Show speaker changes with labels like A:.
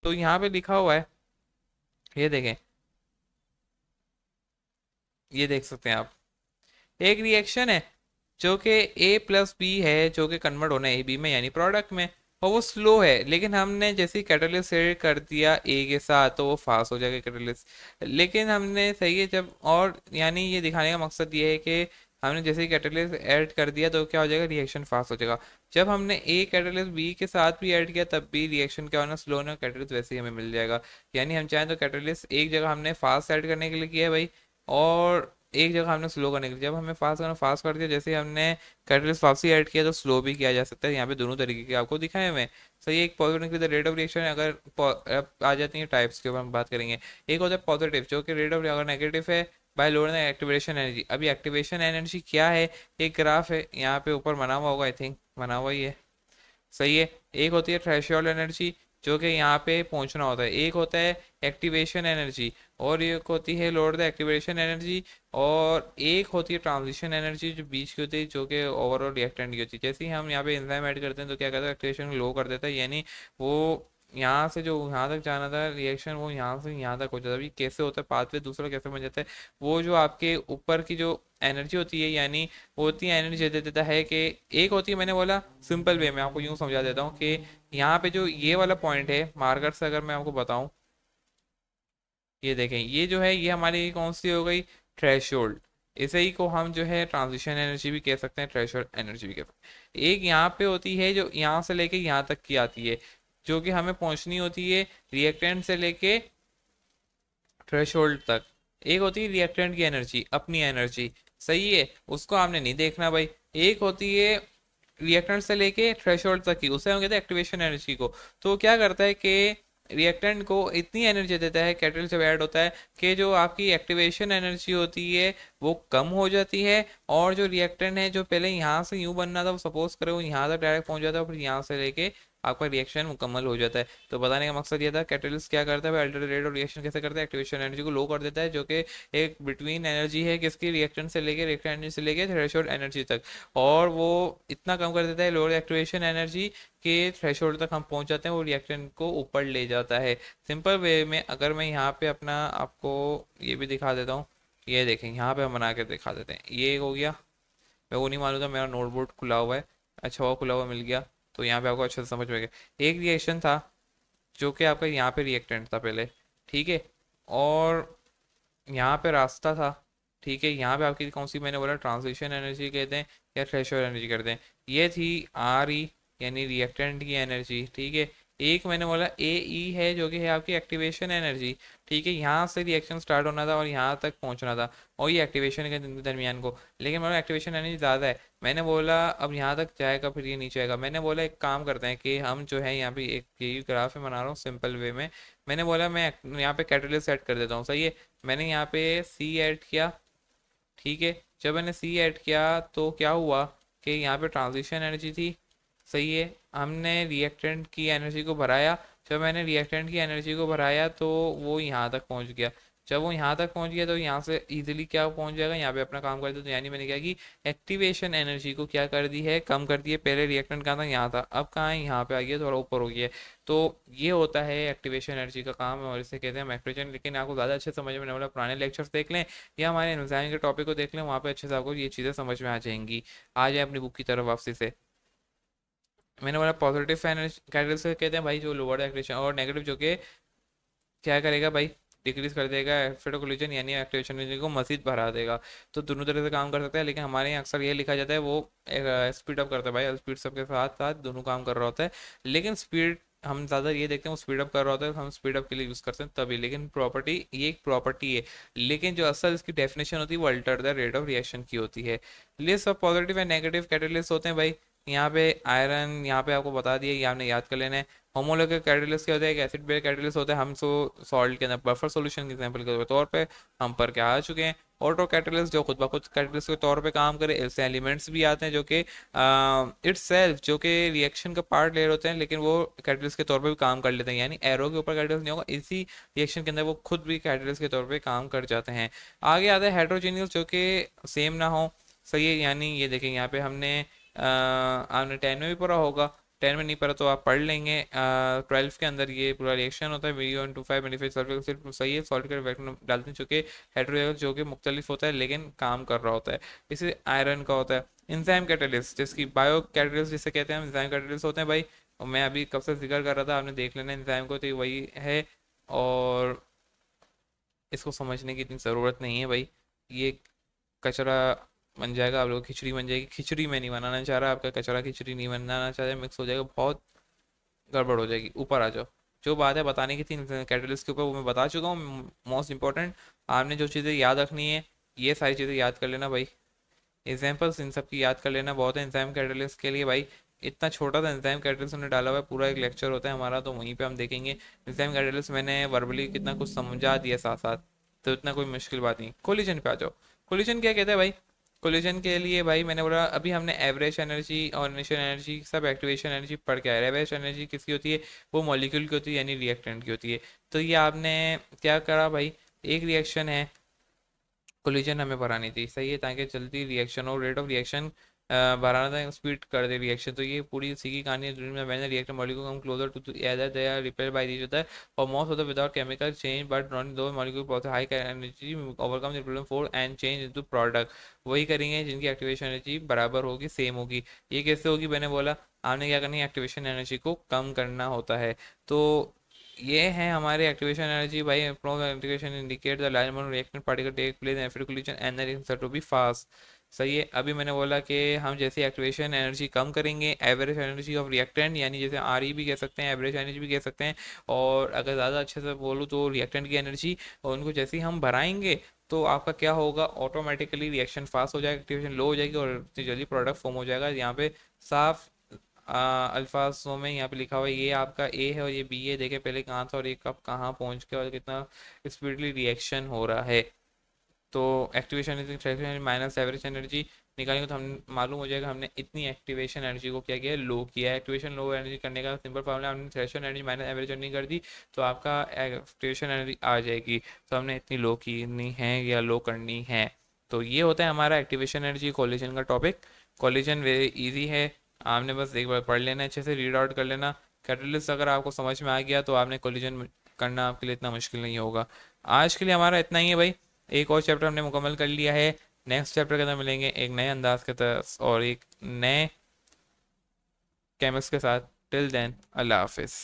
A: तो यहाँ पे लिखा हुआ है, ये देखें, ये देख सकते हैं आप, एक रिएक्शन है जो कि ए प्लस बी है, जो कि कन्वर्ट होना है ए बी में यानी प्रोडक्ट में, और वो स्लो है, लेकिन हमने जैसे कैटलिस्ट ऐड कर दिया ए के साथ तो वो फास्ट हो जाएगा कैटलिस्ट। लेकिन हमने सही है जब, और यानी ये दिखाने का मकसद ये है कि हमने जैसे ही कैटलिस्ट ऐड कर दिया तो क्या हो जाएगा, रिएक्शन फास्ट हो जाएगा। जब हमने ए कैटलिस्ट बी के साथ भी ऐड किया तब भी रिएक्शन क्या होना, स्लो होना, कैटलिस्ट वैसे ही हमें मिल जाएगा। यानी हम चाहें तो कैटलिस्ट एक जगह हमने फास्ट ऐड करने के लिए किया है भाई, और एक जगह हमने स्लो करने के लिए, जब हमें फास्ट करना फास्ट कर दिया, जैसे हमने कैटलिस्ट वापसी ऐड किया तो स्लो भी किया जा सकता है। यहाँ पे दोनों तरीके के आपको दिखाए हुए हैं। सही है, एक पॉजिटिव रेट ऑफ रिएक्शन, अगर अब आ जाती है टाइप्स के ऊपर हम बात करेंगे। एक होता है पॉजिटिव, जो कि रेट ऑफ, अगर नेगेटिव है बाय लोअर एक्टिवेशन एनर्जी। अभी एक्टिवेशन एनर्जी क्या है, एक ग्राफ है यहाँ पे ऊपर बना हुआ होगा, आई थिंक बना हुआ ही है। सही है, एक होती है थ्रेशोल्ड एनर्जी, जो कि यहाँ पे पहुंचना होता है। एक होता है एक्टिवेशन एनर्जी, और एक होती है लोअर द एक्टिवेशन एनर्जी, और एक होती है ट्रांजिशन एनर्जी जो बीच की होती है, जो कि ओवरऑल रिएक्टेंट की होती है। जैसे ही हम यहाँ पे एंजाइम ऐड करते हैं तो क्या करता है, एक्टिवेशन लो कर देता है, यानी वो यहाँ से जो यहाँ तक जाना था रिएक्शन, वो यहाँ से यहाँ तक हो जाता है। अभी कैसे होता है पाथवे दूसरा कैसे बन जाता है, वो जो आपके ऊपर की जो एनर्जी होती है, यानी वो होती है एनर्जी दे देता है कि, एक होती है, मैंने बोला सिंपल वे में आपको यूं समझा देता हूँ कि यहाँ पे जो ये वाला पॉइंट है मार्कर से अगर मैं आपको बताऊं, ये देखें, ये जो है ये हमारी कौन सी हो गई, थ्रेशोल्ड। इसे ही को हम जो है ट्रांजिशन एनर्जी भी कह सकते हैं, थ्रेशोल्ड एनर्जी भी कह सकते हैं। एक यहाँ पे होती है जो यहाँ से लेके यहाँ तक की आती है, जो कि हमें पहुंचनी होती है रिएक्टेंट से लेके थ्रेशोल्ड तक। एक होती है रिएक्टेंट की एनर्जी, अपनी एनर्जी, सही है, उसको आपने नहीं देखना भाई। एक होती है रिएक्टेंट से लेके थ्रेशोल्ड तक की, उसे हम कहते हैं एक्टिवेशन एनर्जी को। तो क्या करता है कि रिएक्टेंट को इतनी एनर्जी देता है कैटलिस्ट जब ऐड होता है कि जो आपकी एक्टिवेशन एनर्जी होती है वो कम हो जाती है, और जो रिएक्टेंट है जो पहले यहाँ से यूं बनना था वो सपोज करो वो यहाँ तक डायरेक्ट पहुंच जाता है, फिर यहाँ से लेके आपका रिएक्शन मुकम्मल हो जाता है। तो बताने का मकसद ये था कैटलिस्ट क्या करता है, अल्टरनेट रेट ऑफ रिएक्शन कैसे करता है, एक्टिवेशन एनर्जी को लो कर देता है, जो कि एक बिटवीन एनर्जी है किसकी, रिएक्टेंट से लेके, रिएक्टेंट एनर्जी से लेके थ्रेशोल्ड एनर्जी तक। और वो इतना कम कर देता है लोअर एक्टिवेशन एनर्जी के थ्रेशोल्ड तक हम पहुंच जाते हैं, वो रिएक्टेंट को ऊपर ले जाता है। सिंपल वे में अगर मैं यहाँ पे अपना आपको ये भी दिखा देता हूँ, ये देखें यहाँ पे हम बना के दिखा देते हैं, ये हो गया। मैं वो नहीं मालूम था, मेरा नोटबुक खुला हुआ है, अच्छा वो खुला हुआ मिल गया, तो यहाँ पे आपको अच्छे से समझ में गया। एक रिएक्शन था जो कि आपका यहाँ पे रिएक्टेंट था पहले, ठीक है, और यहाँ पे रास्ता था, ठीक है, यहाँ पे आपकी कौन सी, मैंने बोला ट्रांजिशन एनर्जी कहते हैं या थ्रेशोल्ड एनर्जी करते हैं। ये थी आर ई, यानी रिएक्टेंट की एनर्जी, ठीक है। एक मैंने बोला ए ई है जो कि है आपकी एक्टिवेशन एनर्जी, ठीक है, यहाँ से रिएक्शन स्टार्ट होना था और यहाँ तक पहुँचना था, और ये एक्टिवेशन के दरमियान को, लेकिन मैंने एक्टिवेशन एनर्जी ज़्यादा है, मैंने बोला अब यहाँ तक जाएगा फिर ये नीचे आएगा। मैंने बोला एक काम करते हैं कि हम जो है यहाँ पे एक यही ग्राफ में बना रहा हूँ सिंपल वे में, मैंने बोला मैं यहाँ पे कैटलिस्ट सेट कर देता हूँ, सही है। मैंने यहाँ पे सी ऐड किया, ठीक है, जब मैंने सी ऐड किया तो क्या हुआ कि यहाँ पे ट्रांजिशन एनर्जी थी, सही है, हमने रिएक्टेंट की एनर्जी को भराया। जब मैंने रिएक्टेंट की एनर्जी को भराया तो वो यहाँ तक पहुँच गया। जब वो यहाँ तक पहुँच गया तो यहाँ से इजीली क्या पहुँच जाएगा, यहाँ पे अपना काम कर दो। तो यानी मैंने क्या कि एक्टिवेशन एनर्जी को क्या कर दी है, कम कर दी है। पहले रिएक्टेंट कहाँ था, यहाँ था, अब कहाँ है, यहाँ पे आ गया, थोड़ा ऊपर हो गया है। तो ये होता है एक्टिवेशन एनर्जी का काम, और इसे कहते हैं मैक्रोजन। लेकिन आपको ज़्यादा अच्छे समझ में नहीं, बोला पुराने लेक्चर्स देख लें या हमारे एंजाइम के टॉपिक को देख लें, वहाँ पे अच्छे से आपको ये चीज़ें समझ में आ जाएंगी। आ जाए अपनी बुक की तरफ वापसी से। मैंने बोला पॉजिटिव एनर्जी कैटलिस्ट से कहते हैं भाई जो लोअर एक्टिवेशन, और नेगेटिव जो कि क्या करेगा भाई, डिक्रीज कर देगा एफिड कोलिजन, यानी एक्टिवेशन एनर्जी को मजीद बढ़ा देगा। तो दोनों तरह से काम कर सकता है, लेकिन हमारे यहाँ अक्सर ये लिखा जाता है वो स्पीड अप करता है भाई, स्पीड अप के साथ साथ दोनों काम कर रहा होता है। लेकिन स्पीड हम ज़्यादा ये देखते हैं वो स्पीड अप कर रहा होता है, हम स्पीड अप के लिए यूज़ करते हैं तभी। लेकिन प्रॉपर्टी, ये एक प्रॉपर्टी है, लेकिन जो असल इसकी डेफिनेशन होती है वो alter the rate of reaction की होती है। List of positive and negative catalyst होते हैं भाई, यहाँ पे आयरन, यहाँ पे आपको बता दिया, ये आपने याद कर लेना है। होमोलॉगिक कैटलिस्ट क्या होता है, एक एसिड बेस कैटलिस्ट होता है। हम सॉल्ट के अंदर बफर सॉल्यूशन के एग्जांपल के तौर पे हम पर क्या आ चुके हैं, ऑटो कैटलिस्ट जो खुद ब खुद कैटलिस्ट के तौर पे काम करे। ऐसे एलिमेंट्स भी आते हैं जो कि इट्स सेल्फ जो कि रिएक्शन का पार्ट ले रहे होते हैं, लेकिन वो कैटलिस्ट के तौर पे भी काम कर लेते हैं, यानी एरो के ऊपर कैटलिस्ट नहीं होगा, इसी रिएक्शन के अंदर वो खुद भी कैटलिस्ट के तौर पे काम कर जाते हैं। आगे आता है हेट्रोजीनियस जो कि सेम ना हो, सही है, यानी ये देखें यहाँ पे हमने आपने 10 में भी पढ़ा होगा 10 में नहीं पढ़ा तो आप पढ़ लेंगे। 12 के अंदर ये पूरा रिएक्शन होता है। Vo2 बेनिफिट सल्फ्यूरिक एसिड सही है, सॉल्ट के वैक्यूम डालते हैं चूंकि हेटेरोजेनस जो कि मुख्तलिफ होता है लेकिन काम कर रहा होता है। इसे आयरन का होता है। इंजाइम कैटलिस्ट जिसकी बायो कैटलिस्ट जिसे कहते हैं हम, इंजाइम कैटलिस्ट होते हैं भाई। और मैं अभी कब से जिक्र कर रहा था, आपने देख लेना इंजाइम को, तो ये वही है। और इसको समझने की इतनी ज़रूरत नहीं है भाई। ये कचरा बन जाएगा, आप लोग खिचड़ी बन जाएगी। खिचड़ी में नहीं बनाना चाह रहा, आपका कचरा खिचड़ी नहीं बनाना चाह रहा, मिक्स हो जाएगा, बहुत गड़बड़ हो जाएगी। ऊपर आ जाओ, जो बात है बताने की थी कैटलिस्ट के ऊपर वो मैं बता चुका हूँ। मोस्ट इंपॉर्टेंट आपने जो चीज़ें याद रखनी है, ये सारी चीज़ें याद कर लेना भाई। एग्जाम्पल्स इन सब की याद कर लेना बहुत है एंजाइम कैटलिस्ट के लिए भाई। इतना छोटा सा एंजाइम कैटलिस्ट उन्होंने डाला हुआ है, पूरा एक लेक्चर होता है हमारा, तो वहीं पे हम देखेंगे एंजाइम कैटलिस्ट। मैंने वर्बली कितना कुछ समझा दिया साथ साथ, तो इतना कोई मुश्किल बात नहीं। कोलिजन पे आ जाओ। कोलिजन क्या कहते हैं भाई? कोलिजन के लिए भाई मैंने बोला अभी हमने एवरेज एनर्जी और इनिशियल एनर्जी सब एक्टिवेशन एनर्जी पढ़ के आए। एवरेज एनर्जी किसकी होती है? वो मॉलिक्यूल की होती है, यानी रिएक्टेंट की होती है। तो ये आपने क्या करा भाई, एक रिएक्शन है, कोलिजन हमें बढ़ानी थी, सही है, ताकि जल्दी रिएक्शन हो, रेट ऑफ रिएक्शन बढ़ाना था, स्पीड कर दे रिएक्शन। तो ये पूरी सी की कहानी है जिसमें मैंने reactor molecule come closer to either they are repair by each other और most of the without chemical change but not those molecule process high energy overcome the problem for and change into product. वही करेंगे जिनकी activation energy बराबर होगी, same होगी। ये कैसे होगी? मैंने बोला आपने क्या करनी है, एक्टिवेशन एनर्जी को कम करना होता है। तो ये है हमारे एक्टिवेशन एनर्जी भाई। Activation indicate the large amount reactant particle take place in every collision and the reaction to be fast. सही है। अभी मैंने बोला कि हम जैसे एक्टिवेशन एनर्जी कम करेंगे, एवरेज एनर्जी ऑफ रिएक्टेंट यानी जैसे आर ई भी कह सकते हैं, एवरेज एनर्जी भी कह सकते हैं, और अगर ज़्यादा अच्छे से बोलूँ तो रिएक्टेंट की एनर्जी, और उनको जैसे ही हम बढ़ाएंगे तो आपका क्या होगा, ऑटोमेटिकली रिएक्शन फास्ट हो जाएगा, एक्टिवेशन लो हो जाएगी और इतनी जल्दी प्रोडक्ट फॉर्म हो जाएगा। यहाँ पे साफ अल्फाजों में यहाँ पे लिखा हुआ है ये आपका ए है और ये बी है। देखे पहले कहाँ था और ये कब कहाँ पहुँच गया और कितना स्पीडली रिएक्शन हो रहा है। तो activation energy minus average energy निकालेंगे तो हम मालूम हो जाएगा हमने इतनी एक्टिवेशन एनर्जी को क्या किया है, लो किया है। एक्टिवेशन लो एनर्जी करने का सिंपल फॉर्मूला, हमने threshold energy minus average energy कर दी तो आपका एक्टिवेशन एनर्जी आ जाएगी। तो हमने इतनी लो करनी है या लो करनी है। तो ये होता है हमारा एक्टिवेशन एनर्जी कोलिजन का टॉपिक। कोलिजन वेरी इजी है, आपने बस एक बार पढ़ लेना, अच्छे से रीड आउट कर लेना। कैटलिस्ट अगर आपको समझ में आ गया तो आपने कोलिजन करना आपके लिए इतना मुश्किल नहीं होगा। आज के लिए हमारा इतना ही है भाई। एक और चैप्टर हमने मुकम्मल कर लिया है। नेक्स्ट चैप्टर के अंदर मिलेंगे एक नए अंदाज के तहत और एक नए केमिक्स के साथ। टिल देन अल्लाह हाफिज़।